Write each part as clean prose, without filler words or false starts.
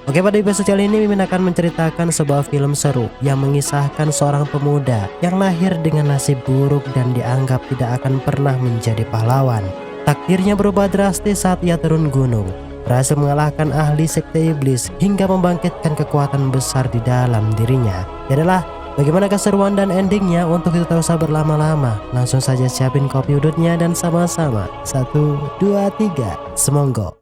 Oke, pada episode kali ini Mimin akan menceritakan sebuah film seru yang mengisahkan seorang pemuda yang lahir dengan nasib buruk dan dianggap tidak akan pernah menjadi pahlawan. Takdirnya berubah drastis saat ia turun gunung, berhasil mengalahkan ahli sekte iblis hingga membangkitkan kekuatan besar di dalam dirinya. Adalah bagaimana keseruan dan endingnya. Untuk itu tak usah berlama-lama, langsung saja siapin kopi udutnya dan sama-sama 1, 2, 3 semonggo.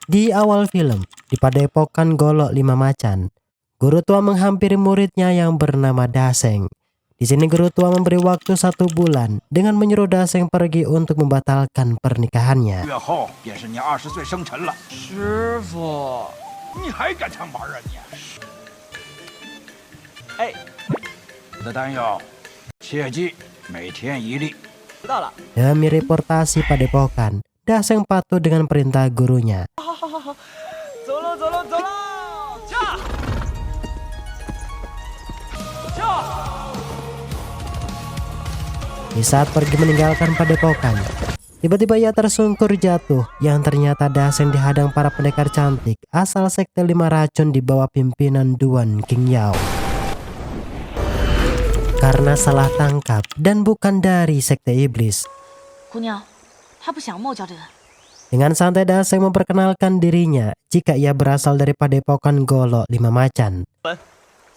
Di awal film, di padepokan Golok Lima Macan, guru tua menghampiri muridnya yang bernama Daseng. Di sini guru tua memberi waktu 1 bulan dengan menyuruh Daseng pergi untuk membatalkan pernikahannya. 月后便是你20岁生辰了。师傅，你还敢唱玩啊你？哎，我的丹药，切记每天1粒。知道了。 Demi reportasi padepokan, Daseng patuh dengan perintah gurunya. 走喽，走喽，走喽！驾！驾！ Di saat pergi meninggalkan padepokan, tiba-tiba ia tersungkur jatuh, yang ternyata Daseng dihadang para pendekar cantik asal sekte 5 racun di bawah pimpinan Duan Qingyao. Karena salah tangkap dan bukan dari sekte iblis. 姑娘，她不想冒教的人。 Dengan santai Daseng memperkenalkan dirinya jika ia berasal dari padepokan Golok Lima Macan.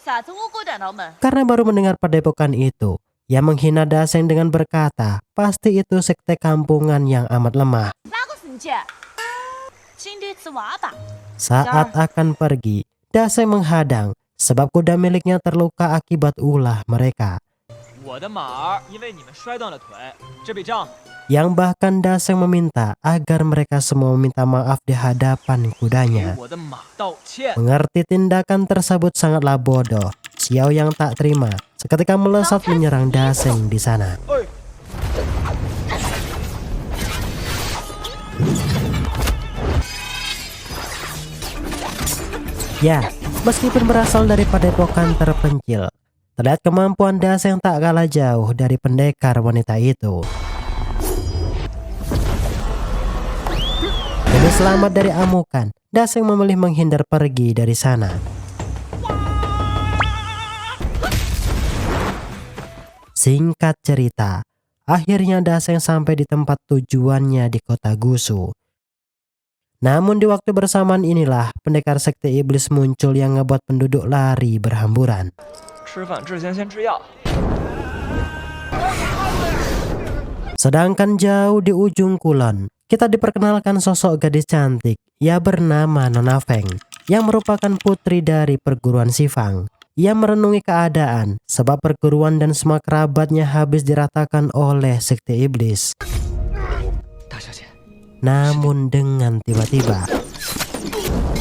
傻子乌龟短头们， Karena baru mendengar padepokan itu, ia menghina Daseng dengan berkata, pasti itu sekte kampungan yang amat lemah. 哪个是你姐？今天吃娃吧。 Saat akan pergi, Daseng menghadang sebab kuda miliknya terluka akibat ulah mereka. 我的马儿因为你们摔断了腿，这笔账 Yang bahkan Daseng meminta agar mereka semua meminta maaf di hadapan 给 kudanya. 我的马道歉。 Mengerti tindakan tersebut sangatlah bodoh, Xiao yang tak terima seketika melesat menyerang Daseng di sana. 哎， Ya, meskipun berasal dari padepokan terpencil, terlihat kemampuan Daseng tak kalah jauh dari pendekar wanita itu. Demi selamat dari amukan, Daseng memilih menghindar pergi dari sana. Singkat cerita, akhirnya Daseng sampai di tempat tujuannya di kota Gusu. Namun di waktu bersamaan inilah pendekar sekte iblis muncul yang ngebuat penduduk lari berhamburan. 吃饭之前先吃药。 Sedangkan jauh di ujung kulon, kita diperkenalkan sosok gadis cantik. Ia bernama Nona Feng, yang merupakan putri dari perguruan Sifang. Ia merenungi keadaan sebab perguruan dan semua kerabatnya habis diratakan oleh sekte iblis. 大小姐， Namun dengan tiba-tiba,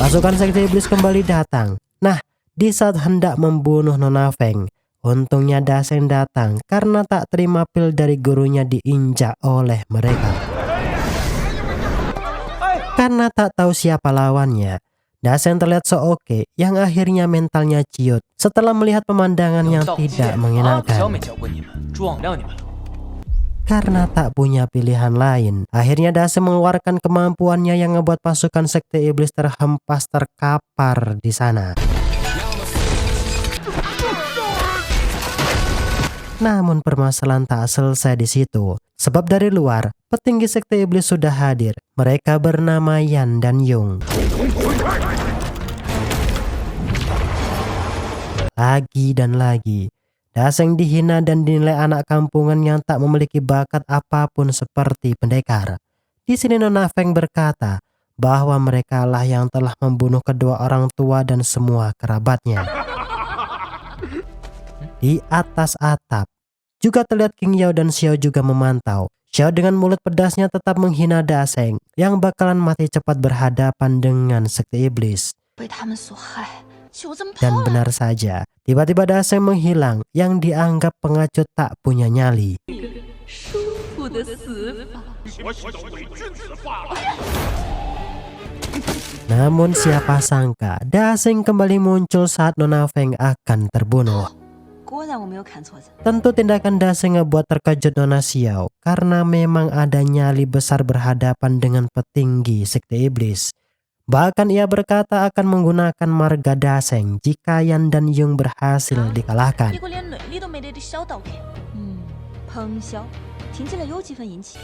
pasukan sekte iblis kembali datang. Nah, di saat hendak membunuh Nona Feng, untungnya Daseng datang karena tak terima pil dari gurunya diinjak oleh mereka. Karena tak tahu siapa lawannya, Daseng terlihat seoke yang akhirnya mentalnya ciut setelah melihat pemandangan yang 道 tidak 歉啊！ mengenakan. 教没教过你们，壮亮你们了。 Karena tak punya pilihan lain, akhirnya Daseng mengeluarkan kemampuannya yang ngebuat pasukan sekte iblis terhempas terkapar di sana. Namun permasalahan tak selesai di situ, sebab dari luar petinggi sekte iblis sudah hadir. Mereka bernama Yan dan Yung. Lagi dan lagi, Daseng dihina dan dinilai anak kampungan yang tak memiliki bakat apapun seperti pendekar. Di sini Nona Feng berkata bahwa mereka lah yang telah membunuh kedua orang tua dan semua kerabatnya. Di atas atap juga terlihat Qingyao dan Xiao juga memantau. Xiao dengan mulut pedasnya tetap menghina Daseng yang bakalan mati cepat berhadapan dengan sekte iblis. 被他们所害，就这么跑 Dan 了。 benar saja, tiba-tiba Daseng menghilang yang dianggap pengecut tak punya nyali. 舒服的死法。Namun siapa sangka Daseng kembali muncul saat Nona Feng akan terbunuh. 果然我没有看错人。 Tentu tindakan Daseng ngebuat terkejut Nona Xiao karena memang ada nyali besar berhadapan dengan petinggi sekte iblis. Bahkan ia berkata akan menggunakan marga Daseng jika Yan dan Yung berhasil 一 dikalahkan. 个连内力都没得的小道客。彭潇，听起来有几分硬气。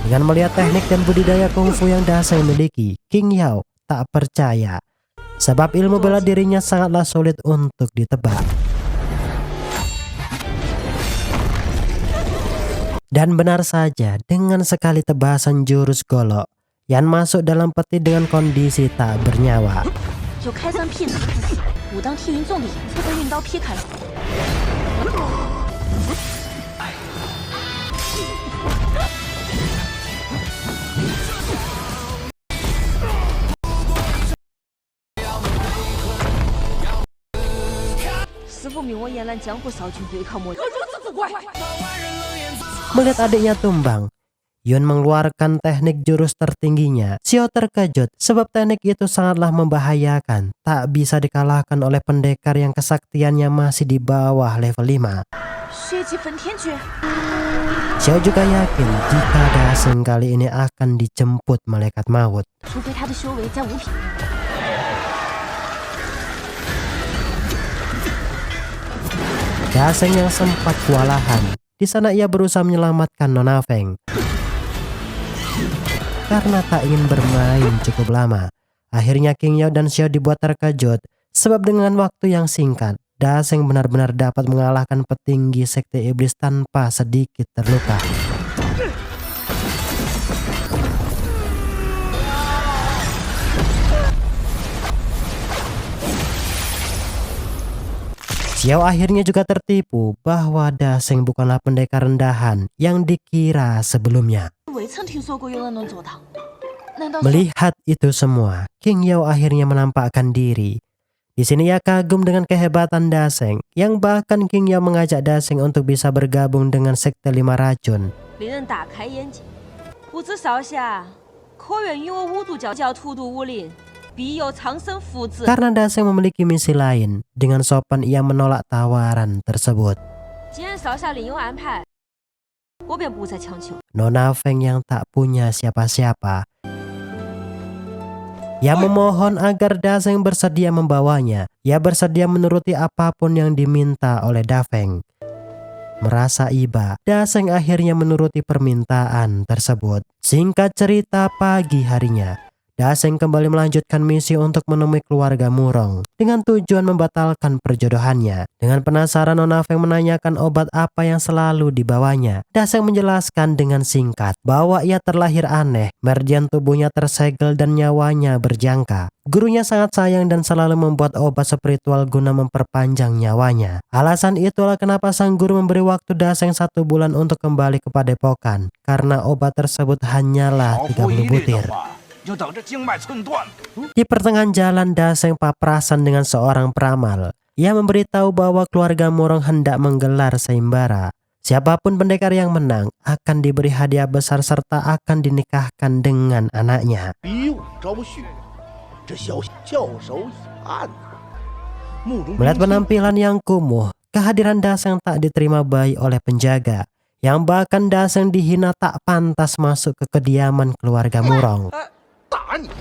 Dengan melihat teknik dan budidaya kungfu yang Daseng miliki, King Yao tak percaya. Sebab ilmu bela dirinya sangatlah sulit untuk ditebak. Dan benar saja, dengan sekali tebasan jurus golok, Yan masuk dalam peti dengan kondisi tak bernyawa. 就开山劈石开始，武当踢云重的影子被运刀劈开了。 师傅命我延揽江湖少君对抗魔人，如此之怪。 Melihat adiknya tumbang, Yun mengeluarkan teknik jurus tertingginya. Xiao terkejut sebab teknik itu sangatlah membahayakan. Tak bisa dikalahkan oleh pendekar yang kesaktiannya masih di bawah level 5. 血气分天诀， Xiao juga yakin jika Daseng kali ini akan dijemput malaikat maut. 除非他的修为在五品。 Daseng yang sempat kewalahan. Di sana ia berusaha menyelamatkan Nona Feng. Karena tak ingin bermain cukup lama, akhirnya King Yao dan Xiao dibuat terkejut sebab dengan waktu yang singkat, Daseng benar-benar dapat mengalahkan petinggi sekte iblis tanpa sedikit terluka. Xiao akhirnya juga tertipu bahwa Daseng bukanlah pendekar rendahan yang dikira sebelumnya. 未曾听说过有人能做到，难道说 Melihat itu semua, King Yao akhirnya menampakkan diri. Di sini ia kagum dengan kehebatan Daseng, yang bahkan King Yao mengajak Daseng untuk bisa bergabung dengan sekte 5 racun. 令人大开眼界？不知少侠可愿与我五毒教荼毒武林，必有苍生福子。 Karena Daseng memiliki misi lain, dengan sopan ia menolak tawaran tersebut. 既然少侠另有安排，我便不再强求。 Nona Feng yang tak punya siapa-siapa, ia memohon agar Daseng bersedia membawanya. Ia bersedia menuruti apapun yang diminta oleh Dafeng. Merasa iba, Daseng akhirnya menuruti permintaan tersebut. Singkat cerita, pagi harinya, Daseng kembali melanjutkan misi untuk menemui keluarga Murong dengan tujuan membatalkan perjodohannya. Dengan penasaran, Nona Feng menanyakan obat apa yang selalu dibawanya. Daseng menjelaskan dengan singkat bahwa ia terlahir aneh, merdian tubuhnya tersegel dan nyawanya berjangka. Gurunya sangat sayang dan selalu membuat obat spiritual guna memperpanjang nyawanya. Alasan itulah kenapa sang guru memberi waktu Daseng 1 bulan untuk kembali ke padepokan, karena obat tersebut hanyalah 老夫一 30 律 butir. 的话，就等着经脉寸断。 Di pertengahan jalan, Daseng paprasan dengan seorang peramal. Ia memberitahu bahwa keluarga Murong hendak menggelar sayembara. Siapapun pendekar yang menang akan diberi hadiah besar serta akan dinikahkan dengan anaknya. 比武招婿，这消息翘首以盼呐。幕中 Melihat penampilan yang kumuh, kehadiran Daseng tak diterima baik oleh penjaga, yang bahkan Daseng dihina tak pantas masuk ke kediaman keluarga Murong. 打你！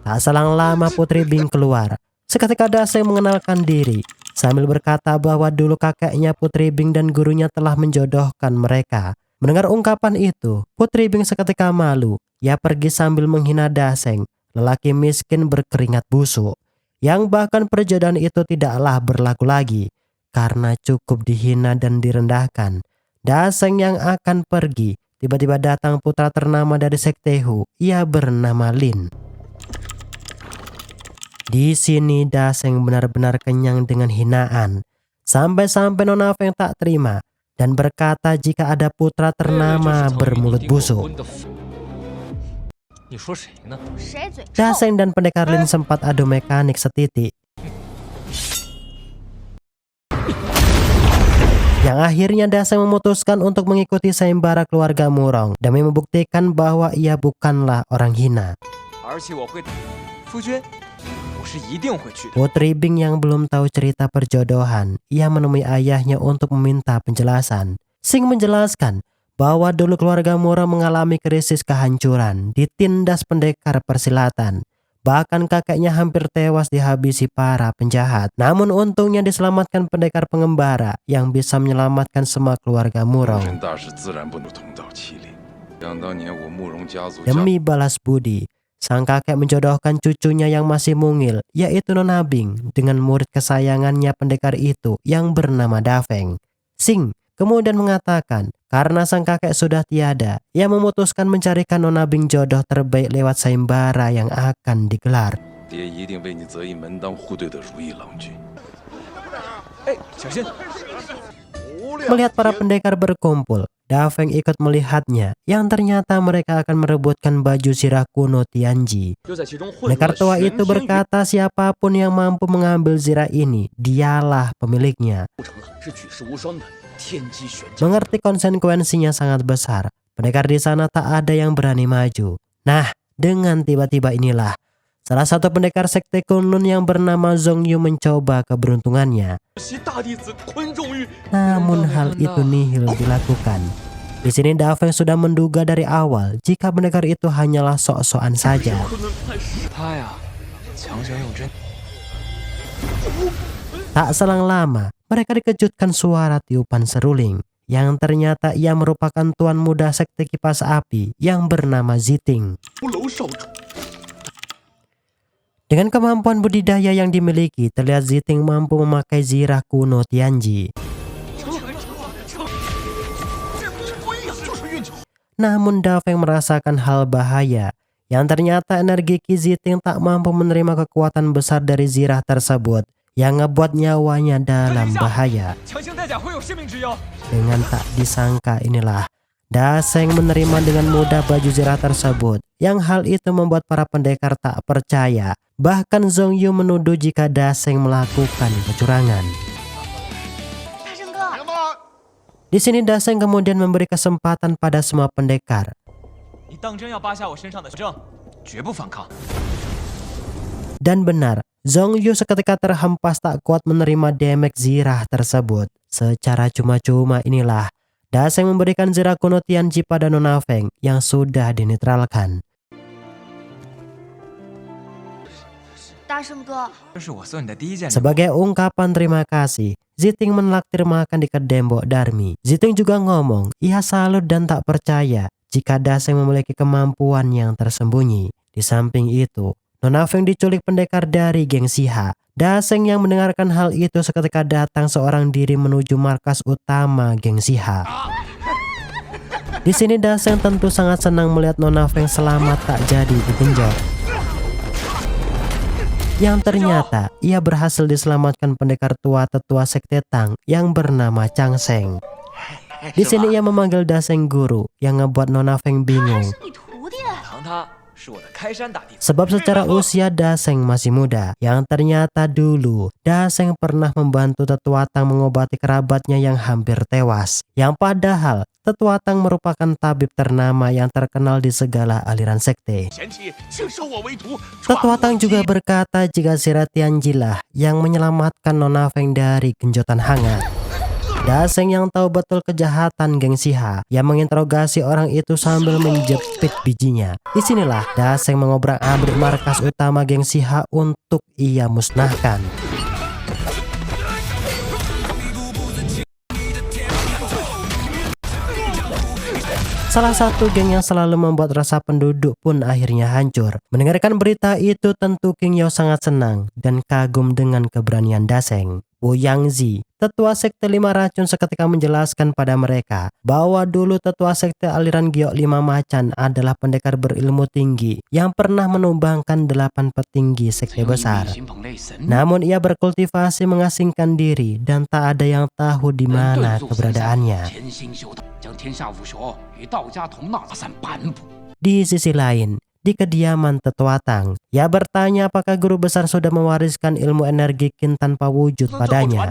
Tak selang lama Putri Bing keluar. Seketika Daseng mengenalkan diri sambil berkata bahwa dulu kakeknya Putri Bing dan gurunya telah menjodohkan mereka. Mendengar ungkapan itu, Putri Bing seketika malu. Ia pergi sambil menghina Daseng, lelaki miskin berkeringat busuk, yang bahkan perjodohan itu tidaklah berlaku lagi karena cukup dihina dan direndahkan. Daseng yang akan pergi, tiba-tiba datang putra ternama dari sekte Hu. Ia bernama Lin. Di sini Daseng benar-benar kenyang dengan hinaan. Sampai-sampai Nona Feng tak terima dan berkata jika ada putra ternama bermulut busuk. 你说谁呢？谁嘴臭？ Daseng dan pendekar Lin sempat adu mekanik setitik. Yang akhirnya Daseng memutuskan untuk mengikuti sayembara keluarga Murong demi membuktikan bahwa ia bukanlah orang hina. 而且我会，夫君，我是一定会去的。 Putri Bing yang belum tahu cerita perjodohan, ia menemui ayahnya untuk meminta penjelasan. Sing menjelaskan bahwa dulu keluarga Murong mengalami krisis kehancuran, ditindas pendekar persilatan. Bahkan kakeknya hampir tewas dihabisi para penjahat. Namun untungnya diselamatkan pendekar pengembara yang bisa menyelamatkan semua keluarga Murong. Demi balas budi, sang kakek menjodohkan cucunya yang masih mungil, yaitu Nona Bing, dengan murid kesayangannya pendekar itu yang bernama Dafeng. Sing kemudian mengatakan, karena sang kakek sudah tiada, ia memutuskan mencarikan Nona Bing jodoh terbaik lewat sayembara yang akan digelar. 哎，小心！ Melihat para pendekar berkumpul, Dafeng ikut melihatnya, yang ternyata mereka akan merebutkan baju sirah kuno Tianji. 又在其中混入 Pendekar 了 tua 玄 itu 天与 berkata siapapun yang mampu mengambil zirah ini, dialah pemiliknya. 成了是举世无双的天机玄教。 Mengerti konsekuensinya sangat besar, pendekar di sana tak ada yang berani maju. Nah, dengan tiba-tiba inilah, salah satu pendekar sekte Kunlun yang bernama Zhong Yu mencoba keberuntungannya. 习大弟子昆仲玉， Namun hal itu nihil dilakukan. Di sini Dafeng sudah menduga dari awal jika pendekar itu hanyalah sok-sokan saja. 昆仑派是他呀，强行用真。 Tak selang lama, mereka dikejutkan suara tiupan seruling, yang ternyata ia merupakan tuan muda sekte kipas api yang bernama Ziting. 出楼少主， Dengan kemampuan budidaya yang dimiliki, terlihat Ziting mampu memakai zirah kuno Tianji. Namun Dafeng merasakan hal bahaya, yang ternyata energi Ki Ziting tak mampu menerima kekuatan besar dari zirah tersebut, yang ngebuat nyawanya dalam bahaya. 强行带甲会有性命之忧。 Dengan tak disangka inilah, Daseng menerima dengan mudah baju zirah tersebut, yang hal itu membuat para pendekar tak percaya. Bahkan Zhong Yu menuduh jika Daseng melakukan kecurangan. 大圣哥， Di sini Daseng kemudian memberi kesempatan pada semua pendekar. 你当真要扒下我身上的证？绝不反抗。 Dan benar, Zhong Yu seketika terhempas tak kuat menerima damage zirah tersebut. Secara cuma-cuma inilah, Daseng memberikan zirah kuno Tianji pada Nona Feng yang sudah dinetralkan. 大圣哥， 这是我送你的第一件礼物。 Sebagai ungkapan terima kasih, Ziting menelaktir makan di kedembok Darmi. Ziting juga ngomong, ia salut dan tak percaya jika Daseng memiliki kemampuan yang tersembunyi. Di samping itu, Nona Feng diculik pendekar dari geng Siha. Daseng yang mendengarkan hal itu seketika datang seorang diri menuju markas utama geng Siha. Di sini Daseng tentu sangat senang melihat Nona Feng selamat tak jadi digenjot. Yang ternyata ia berhasil diselamatkan pendekar tua tetua sekte Tang yang bernama Chang Seng. Di sini ia memanggil Daseng guru yang ngebuat Nona Feng bingung. 是你徒弟？ 唐他是我的开山大弟子。 Sebab secara usia Daseng masih muda, yang ternyata dulu Daseng pernah membantu tetua Tang mengobati kerabatnya yang hampir tewas. Yang padahal tetua Tang merupakan tabib ternama yang terkenal di segala aliran sekte. 贤妻，请收我为徒。 Tetua Tang juga berkata jika zirah Tianji lah yang menyelamatkan Nona Feng dari genjotan hangat. Daseng yang tahu betul kejahatan geng Siha yang menginterogasi orang itu sambil menjepit bijinya. Disinilah Daseng mengobrak-abrik markas utama geng Siha untuk ia musnahkan. Salah satu geng yang selalu membuat rasa penduduk pun akhirnya hancur. Mendengarkan berita itu tentu King Yao sangat senang dan kagum dengan keberanian Daseng. Wu Yangzi, tetua sekte 5 racun seketika menjelaskan pada mereka bahwa dulu tetua sekte aliran Giok 5 Macan adalah pendekar berilmu tinggi yang pernah menumbangkan 8 petinggi sekte besar. Namun ia berkultivasi mengasingkan diri dan tak ada yang tahu di mana keberadaannya. Di sisi lain, di kediaman Tetua Tang. Ia bertanya apakah guru besar sudah mewariskan ilmu energi Qin tanpa wujud padanya.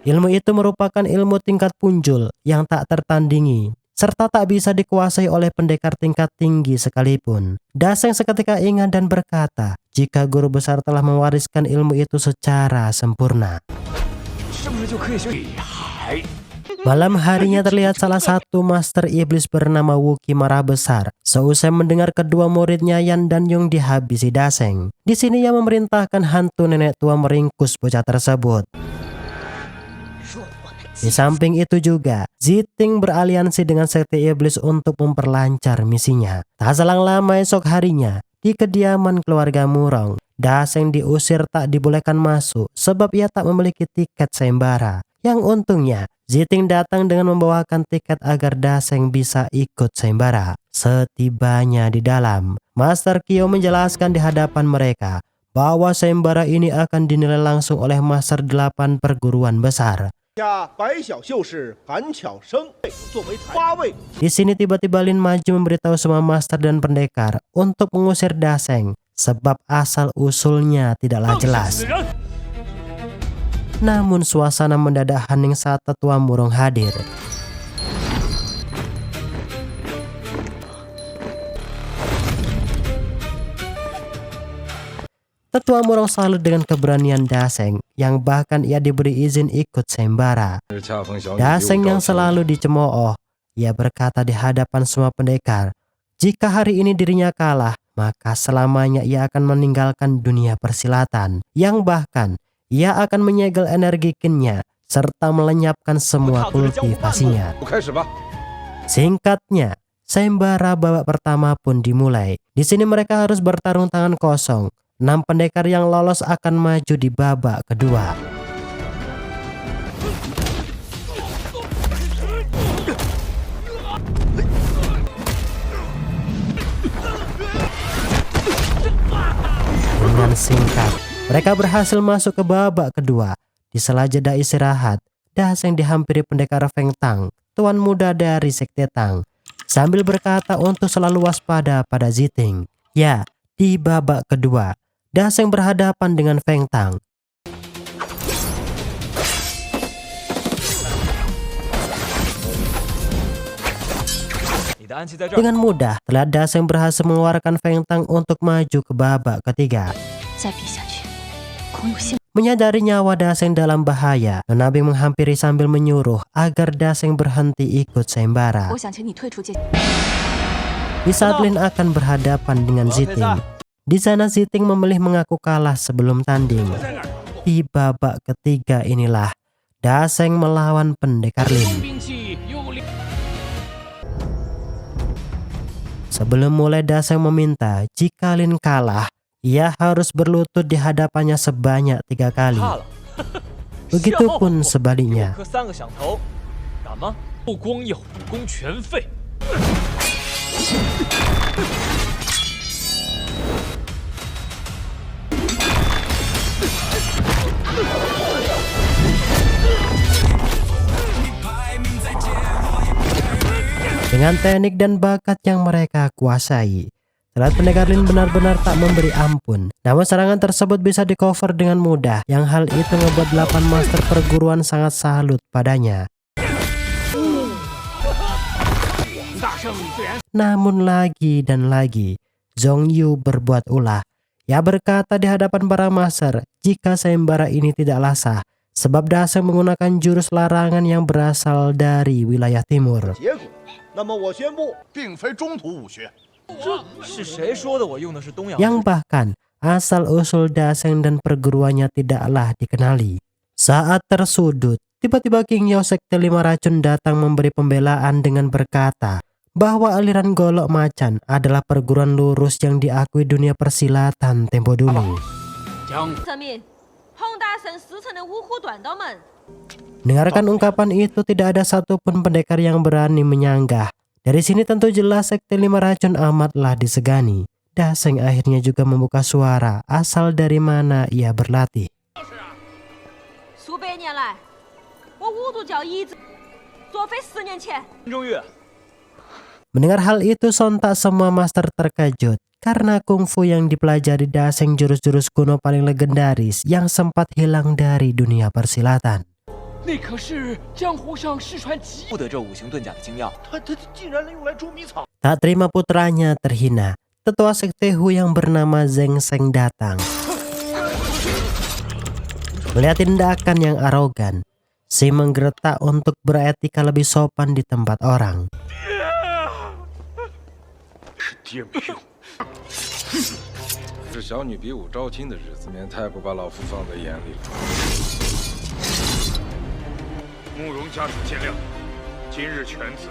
Ilmu itu merupakan ilmu tingkat punjul yang tak tertandingi, serta tak bisa dikuasai oleh pendekar tingkat tinggi sekalipun. Daseng seketika ingat dan berkata, jika guru besar telah mewariskan ilmu itu secara sempurna. Malam harinya terlihat salah satu master iblis bernama Wuki marah besar seusai mendengar kedua muridnya Yan dan Yung dihabisi Daseng. Di sini ia memerintahkan hantu nenek tua meringkus bocah tersebut. Di samping itu juga, Ziting beraliansi dengan sekte iblis untuk memperlancar misinya. Tak selang lama esok harinya, di kediaman keluarga Murong, Daseng diusir tak dibolehkan masuk sebab ia tak memiliki tiket sayembara. Yang untungnya, Ziting datang dengan membawakan tiket agar Daseng bisa ikut sayembara. Setibanya di dalam, Master Kyo menjelaskan di hadapan mereka bahwa sayembara ini akan dinilai langsung oleh Master 8 perguruan besar. Di sini tiba-tiba Lin maju memberitahu semua master dan pendekar untuk mengusir Daseng sebab asal usulnya tidaklah jelas. Namun suasana mendadak hening saat Tetua Murong hadir. Tetua Murong salut dengan keberanian Daseng yang bahkan ia diberi izin ikut sayembara. Daseng yang selalu dicemooh, ia berkata di hadapan semua pendekar, jika hari ini dirinya kalah, maka selamanya ia akan meninggalkan dunia persilatan, yang bahkan ia akan menyegel energi Qin-nya serta melenyapkan semua kultivasinya. Singkatnya, sayembara babak pertama pun dimulai. Di sini mereka harus bertarung tangan kosong. 6 pendekar yang lolos akan maju di babak kedua. Dengan singkat, mereka berhasil masuk ke babak kedua. Di sela jeda istirahat, Daseng dihampiri pendekar Feng Tang, tuan muda dari sekte Tang, sambil berkata untuk selalu waspada pada Ziting. Ya, di babak kedua, Daseng berhadapan dengan Feng Tang. Dengan mudah, telah Daseng berhasil mengeluarkan Feng Tang untuk maju ke babak ketiga. Menyadari nyawa Daseng dalam bahaya, Nona Bing menghampiri sambil menyuruh agar Daseng berhenti ikut sayembara. Di saat Lin akan berhadapan dengan Ziting, di sana Ziting memilih mengaku kalah sebelum tanding. Di babak ketiga inilah Daseng melawan pendekar Lin. Sebelum mulai, Daseng meminta jika Lin kalah, ia harus berlutut di hadapannya sebanyak 3 kali. Begitupun sebaliknya. Dengan teknik dan bakat yang mereka kuasai, Telat pendekar Lin benar-benar tak memberi ampun. Namun serangan tersebut bisa di cover dengan mudah, yang hal itu ngebuat 8 master perguruan sangat salut padanya. Namun lagi dan lagi, Zhong Yu berbuat ulah. Ia berkata di hadapan para master jika sayembara ini tidaklah sah, sebab Daseng menggunakan jurus larangan yang berasal dari wilayah timur. Yang bahkan asal-usul Daseng dan perguruannya tidaklah dikenali. Saat tersudut, tiba-tiba King Yao Sekte 5 Racun datang memberi pembelaan dengan berkata bahwa aliran Golok Macan adalah perguruan lurus yang diakui dunia persilatan tempo dulu. Dengarkan ungkapan itu, tidak ada satupun pendekar yang berani menyanggah. Dari sini tentu jelas Sekte 5 Racun amatlah disegani. Daseng akhirnya juga membuka suara asal dari mana ia berlatih. Mendengar hal itu sontak semua master terkejut karena kungfu yang dipelajari Daseng jurus-jurus kuno paling legendaris yang sempat hilang dari dunia persilatan. 那可是江湖上失传极不得这五行遁甲的精要。他竟然能用来捉迷藏。 Tak terima putranya terhina, tetua sekte Hu yang bernama Zeng Seng datang. Melihat tindakan yang arogan, si menggeretak untuk beretika lebih sopan di tempat orang. 是爹没用。这小女比武招亲的日子，免太不把老夫放在眼里了。慕容家主见谅，今日犬子